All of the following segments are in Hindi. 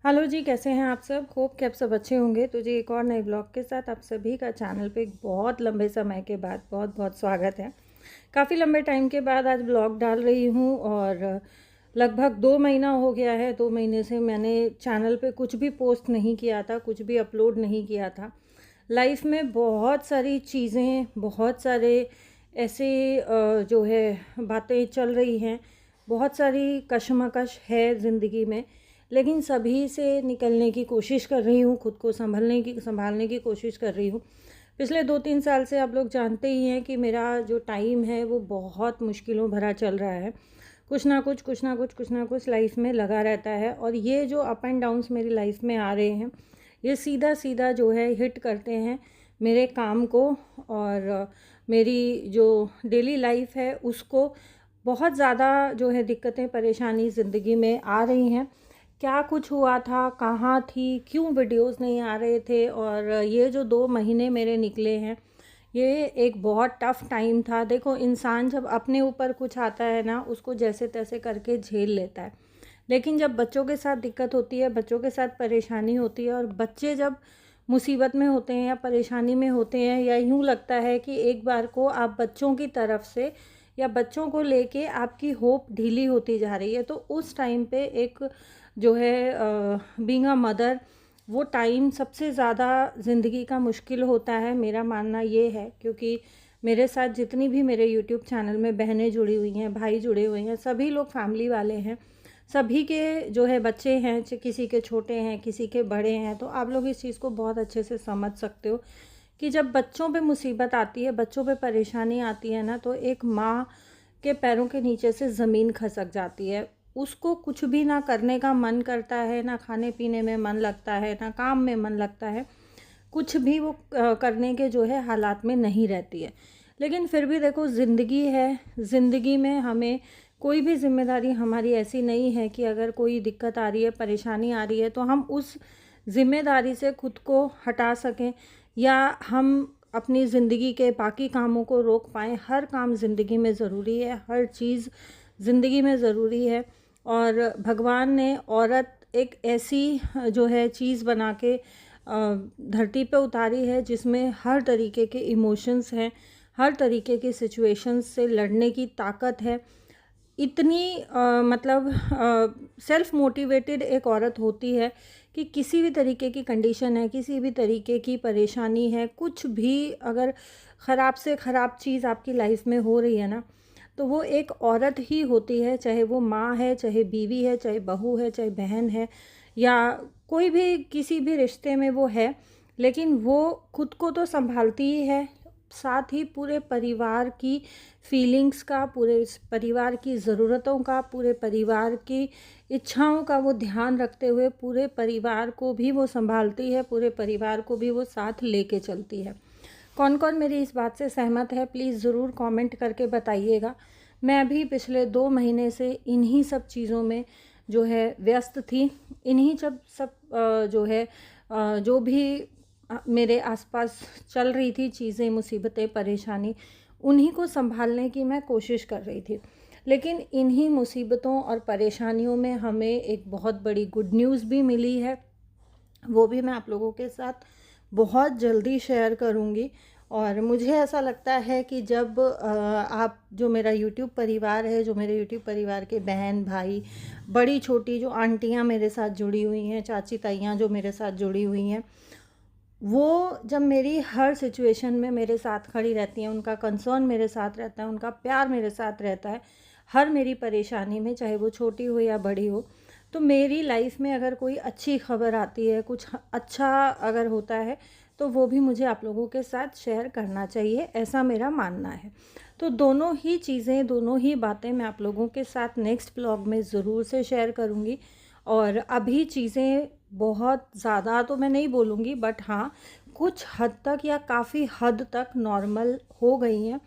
हेलो जी, कैसे हैं आप सब? होप कि आप सब अच्छे होंगे। तो जी एक और नए ब्लॉग के साथ आप सभी का चैनल पे एक बहुत लंबे समय के बाद बहुत बहुत स्वागत है। काफ़ी लंबे टाइम के बाद आज ब्लॉग डाल रही हूँ और लगभग 2 महीना हो गया है। 2 महीने से मैंने चैनल पे कुछ भी पोस्ट नहीं किया था, कुछ भी अपलोड नहीं किया था। लाइफ में बहुत सारी चीज़ें, बहुत सारे ऐसे जो है बातें चल रही हैं, बहुत सारी कशमकश है ज़िंदगी में, लेकिन सभी से निकलने की कोशिश कर रही हूँ, खुद को संभालने की कोशिश कर रही हूँ। पिछले 2-3 साल से आप लोग जानते ही हैं कि मेरा जो टाइम है वो बहुत मुश्किलों भरा चल रहा है। कुछ ना कुछ लाइफ में लगा रहता है और ये जो अप एंड डाउन्स मेरी लाइफ में आ रहे हैं, ये सीधा जो है हिट करते हैं मेरे काम को और मेरी जो डेली लाइफ है उसको। बहुत ज़्यादा जो है दिक्कतें परेशानी ज़िंदगी में आ रही हैं। क्या कुछ हुआ था, कहाँ थी, क्यों वीडियोस नहीं आ रहे थे, और ये जो 2 महीने मेरे निकले हैं, ये एक बहुत टफ़ टाइम था। देखो, इंसान जब अपने ऊपर कुछ आता है ना, उसको जैसे तैसे करके झेल लेता है। लेकिन जब बच्चों के साथ दिक्कत होती है, बच्चों के साथ परेशानी होती है और बच्चे जब मुसीबत में होते हैं या परेशानी में होते हैं, या यूँ लगता है कि एक बार को आप बच्चों की तरफ से या बच्चों को लेके आपकी होप ढीली होती जा रही है, तो उस टाइम पे एक जो है बीइंग अ मदर, वो टाइम सबसे ज़्यादा ज़िंदगी का मुश्किल होता है। मेरा मानना ये है, क्योंकि मेरे साथ जितनी भी मेरे यूट्यूब चैनल में बहनें जुड़ी हुई हैं, भाई जुड़े हुए हैं, सभी लोग फैमिली वाले हैं। सभी के जो है बच्चे हैं, किसी के छोटे हैं, किसी के बड़े हैं। तो आप लोग इस चीज़ को बहुत अच्छे से समझ सकते हो कि जब बच्चों पे मुसीबत आती है, बच्चों पे परेशानी आती है ना, तो एक माँ के पैरों के नीचे से ज़मीन खसक जाती है। उसको कुछ भी ना करने का मन करता है, ना खाने पीने में मन लगता है, ना काम में मन लगता है। कुछ भी वो करने के जो है हालात में नहीं रहती है। लेकिन फिर भी देखो, ज़िंदगी है, ज़िंदगी में हमें कोई भी ज़िम्मेदारी हमारी ऐसी नहीं है कि अगर कोई दिक्कत आ रही है, परेशानी आ रही है, तो हम उस ज़िम्मेदारी से खुद को हटा सकें या हम अपनी ज़िंदगी के बाकी कामों को रोक पाएँ। हर काम ज़िंदगी में ज़रूरी है, हर चीज़ ज़िंदगी में ज़रूरी है। और भगवान ने औरत एक ऐसी जो है चीज़ बना के धरती पे उतारी है जिसमें हर तरीके के इमोशंस हैं, हर तरीके की सिचुएशंस से लड़ने की ताकत है। इतनी मतलब सेल्फ मोटिवेटेड एक औरत होती है कि किसी भी तरीके की कंडीशन है, किसी भी तरीके की परेशानी है, कुछ भी अगर ख़राब से ख़राब चीज़ आपकी लाइफ में हो रही है ना, तो वो एक औरत ही होती है। चाहे वो माँ है, चाहे बीवी है, चाहे बहू है, चाहे बहन है, या कोई भी किसी भी रिश्ते में वो है, लेकिन वो खुद को तो संभालती ही है, साथ ही पूरे परिवार की फीलिंग्स का, पूरे परिवार की ज़रूरतों का, पूरे परिवार की इच्छाओं का वो ध्यान रखते हुए पूरे परिवार को भी वो संभालती है, पूरे परिवार को भी वो साथ लेके चलती है। कौन कौन मेरी इस बात से सहमत है, प्लीज़ ज़रूर कमेंट करके बताइएगा। मैं भी पिछले 2 महीने से इन्हीं सब चीज़ों में जो है व्यस्त थी। इन्हीं सब जो है जो भी मेरे आसपास चल रही थी चीज़ें, मुसीबतें, परेशानी, उन्हीं को संभालने की मैं कोशिश कर रही थी। लेकिन इन्हीं मुसीबतों और परेशानियों में हमें एक बहुत बड़ी गुड न्यूज़ भी मिली है। वो भी मैं आप लोगों के साथ बहुत जल्दी शेयर करूँगी। और मुझे ऐसा लगता है कि जब आप जो मेरा यूट्यूब परिवार है, जो मेरे यूट्यूब परिवार के बहन भाई, बड़ी छोटी जो आंटियाँ मेरे साथ जुड़ी हुई हैं, चाची ताइयाँ जो मेरे साथ जुड़ी हुई हैं, वो जब मेरी हर सिचुएशन में मेरे साथ खड़ी रहती हैं, उनका कंसर्न मेरे साथ रहता है, उनका प्यार मेरे साथ रहता है, हर मेरी परेशानी में, चाहे वो छोटी हो या बड़ी हो। तो मेरी लाइफ में अगर कोई अच्छी खबर आती है, कुछ अच्छा अगर होता है, तो वो भी मुझे आप लोगों के साथ शेयर करना चाहिए, ऐसा मेरा मानना है। तो दोनों ही चीज़ें, दोनों ही बातें मैं आप लोगों के साथ नेक्स्ट ब्लॉग में ज़रूर से शेयर करूँगी। और अभी चीज़ें बहुत ज़्यादा तो मैं नहीं बोलूँगी, बट हाँ, कुछ हद तक या काफ़ी हद तक नॉर्मल हो गई हैं।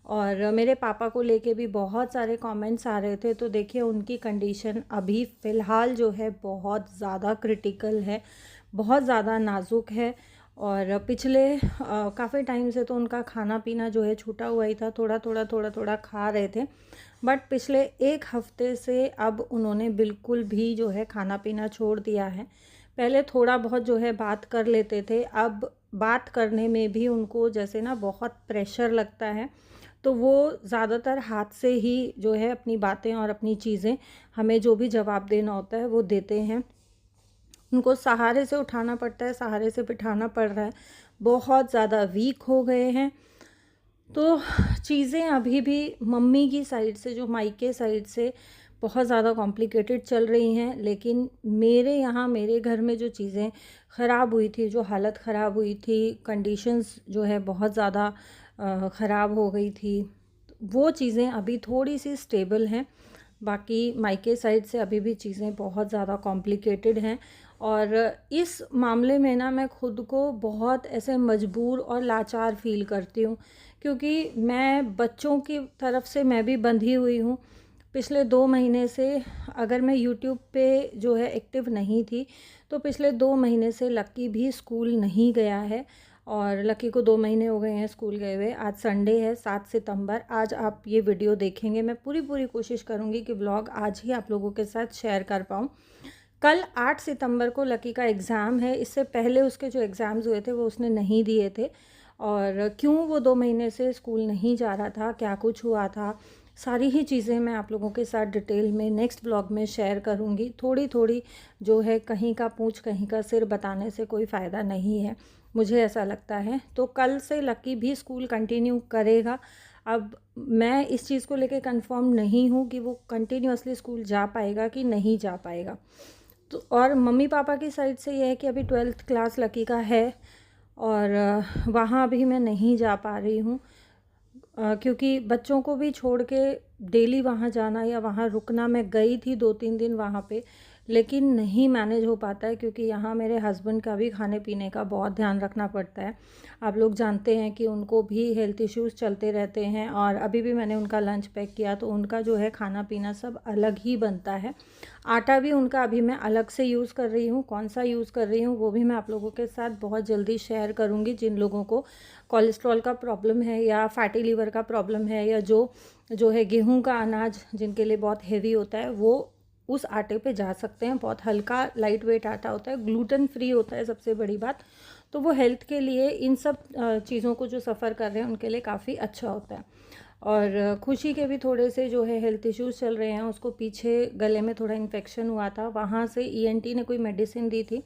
और मेरे पापा को लेके भी बहुत सारे कमेंट्स आ रहे थे, तो देखिए उनकी कंडीशन अभी फ़िलहाल जो है बहुत ज़्यादा क्रिटिकल है, बहुत ज़्यादा नाज़ुक है। और पिछले काफ़ी टाइम से तो उनका खाना पीना जो है छूटा हुआ ही था, थोड़ा थोड़ा खा रहे थे। बट पिछले 1 हफ्ते से अब उन्होंने बिल्कुल भी जो है खाना पीना छोड़ दिया है। पहले थोड़ा बहुत जो है बात कर लेते थे, अब बात करने में भी उनको जैसे ना बहुत प्रेशर लगता है, तो वो ज़्यादातर हाथ से ही जो है अपनी बातें और अपनी चीज़ें, हमें जो भी जवाब देना होता है वो देते हैं। उनको सहारे से उठाना पड़ता है, सहारे से बिठाना पड़ रहा है, बहुत ज़्यादा वीक हो गए हैं। तो चीज़ें अभी भी मम्मी की साइड से, जो मायके साइड से, बहुत ज़्यादा कॉम्प्लिकेटेड चल रही हैं। लेकिन मेरे यहाँ, मेरे घर में जो चीज़ें ख़राब हुई थी, जो हालत ख़राब हुई थी, कंडीशंस जो है बहुत ज़्यादा ख़राब हो गई थी, वो चीज़ें अभी थोड़ी सी स्टेबल हैं। बाकी मायके साइड से अभी भी चीज़ें बहुत ज़्यादा कॉम्प्लिकेटेड हैं। और इस मामले में ना मैं ख़ुद को बहुत ऐसे मजबूर और लाचार फ़ील करती हूँ, क्योंकि मैं बच्चों की तरफ से मैं भी बंधी हुई हूँ। पिछले 2 महीने से अगर मैं यूट्यूब पे जो है एक्टिव नहीं थी, तो पिछले 2 महीने से लक्की भी स्कूल नहीं गया है। और लक्की को 2 महीने हो गए हैं स्कूल गए हुए। आज संडे है, 7 सितंबर। आज आप ये वीडियो देखेंगे, मैं पूरी कोशिश करूँगी कि व्लॉग आज ही आप लोगों के साथ शेयर कर पाऊँ। कल 8 सितंबर को लक्की का एग्ज़ाम है। इससे पहले उसके जो एग्ज़ाम्स हुए थे वो उसने नहीं दिए थे। और क्यों वो 2 महीने से स्कूल नहीं जा रहा था, क्या कुछ हुआ था, सारी ही चीज़ें मैं आप लोगों के साथ डिटेल में नेक्स्ट ब्लॉग में शेयर करूँगी। थोड़ी जो है, कहीं का पूँछ कहीं का सिर बताने से कोई फ़ायदा नहीं है, मुझे ऐसा लगता है। तो कल से लक्की भी स्कूल कंटिन्यू करेगा। अब मैं इस चीज़ को लेके कंफर्म नहीं हूँ कि वो कंटिन्यूअसली स्कूल जा पाएगा कि नहीं जा पाएगा। तो और मम्मी पापा की साइड से ये है कि अभी 12th क्लास लकी का है और वहाँ भी मैं नहीं जा पा रही हूँ, क्योंकि बच्चों को भी छोड़ के डेली वहाँ जाना या वहाँ रुकना, मैं गई थी 2-3 दिन वहाँ पे, लेकिन नहीं मैनेज हो पाता है, क्योंकि यहाँ मेरे हस्बैंड का भी खाने पीने का बहुत ध्यान रखना पड़ता है। आप लोग जानते हैं कि उनको भी हेल्थ इश्यूज़ चलते रहते हैं, और अभी भी मैंने उनका लंच पैक किया तो उनका जो है खाना पीना सब अलग ही बनता है। आटा भी उनका अभी मैं अलग से यूज़ कर रही हूँ, कौन सा यूज़ कर रही हूँ वो भी मैं आप लोगों के साथ बहुत जल्दी शेयर करूँगी। जिन लोगों को कोलेस्ट्रॉल का प्रॉब्लम है या फैटी लिवर का प्रॉब्लम है, या जो है गेहूं का अनाज जिनके लिए बहुत हेवी होता है, वो उस आटे पे जा सकते हैं। बहुत हल्का लाइट वेट आटा होता है, ग्लूटेन फ्री होता है, सबसे बड़ी बात। तो वो हेल्थ के लिए, इन सब चीज़ों को जो सफ़र कर रहे हैं उनके लिए काफ़ी अच्छा होता है। और खुशी के भी थोड़े से जो है हेल्थ इश्यूज़ चल रहे हैं। उसको पीछे गले में थोड़ा इन्फेक्शन हुआ था, वहाँ से ईएनटी ने कोई मेडिसिन दी थी,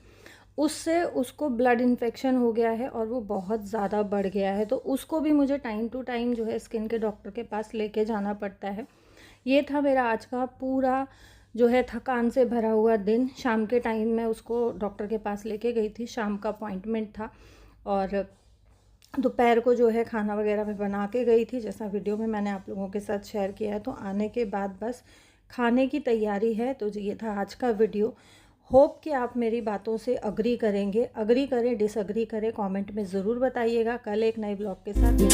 उससे उसको ब्लड इन्फेक्शन हो गया है और वो बहुत ज़्यादा बढ़ गया है। तो उसको भी मुझे टाइम टू टाइम जो है स्किन के डॉक्टर के पास लेके जाना पड़ता है। ये था मेरा आज का पूरा जो है थकान से भरा हुआ दिन। शाम के टाइम मैं उसको डॉक्टर के पास लेके गई थी, शाम का अपॉइंटमेंट था। और दोपहर को जो है खाना वगैरह मैं बना के गई थी, जैसा वीडियो में मैंने आप लोगों के साथ शेयर किया है। तो आने के बाद बस खाने की तैयारी है। तो ये था आज का वीडियो। होप कि आप मेरी बातों से अग्री करेंगे। अग्री करें, डिसअग्री करें, कमेंट में ज़रूर बताइएगा। कल एक नए ब्लॉग के साथ